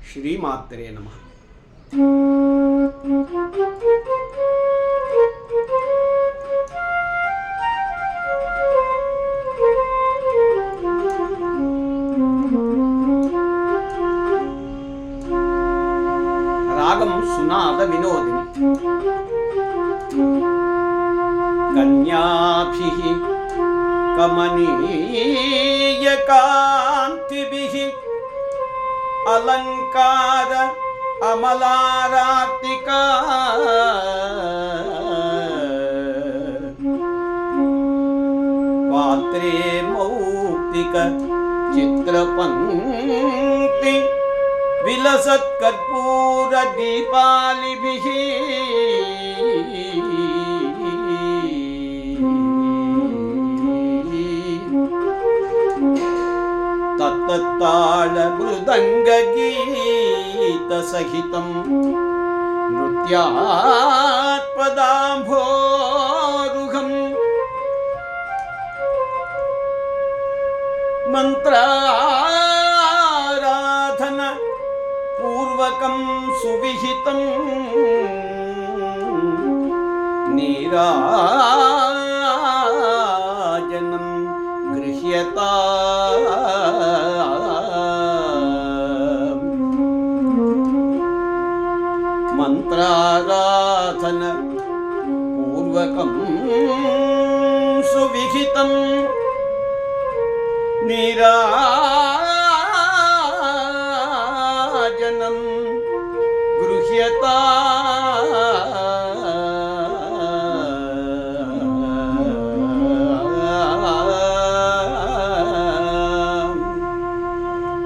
ಶ್ರೀಮಾತ್ರೆ ನಮಃ. ರಾಗಂ ಸುನಾದ ವಿನೋದಿನಿ. ಕನ್ಯಾಭಿಃ ಕಮನೀಯ ಕಾಂತಿಭಿಃ ಅಲಂಕಾರ ಅಮಲಾರಾತಿಕಾ ಪಾತ್ರೇ ಮೌಕ್ತಿಕ ಚಿತ್ರಪಂಕ್ತಿ ವಿಲಸತ್ ಕರ್ಪೂರ ದೀಪಾಲಿಭಿಃ ತತ್ತತ್ತಾಳ ಮೃದಂಗ ಗೀತ ಸಹಿತಂ ನೃತ್ಯಾತ್ಪದಾಂಭೋರುಹಂ ಮಂತ್ರಾರಾಧನ ಪೂರ್ವಕಂ ಸುವಿಹಿತಂ ನೀರಾಜನಂ ಗೃಹ್ಯತಾ ಮಂತ್ರಾರಾಧನ ಪೂರ್ವಕಂ ಸುವಿಹಿತಂ ನೀರಾಜನಂ ಗೃಹ್ಯತಾ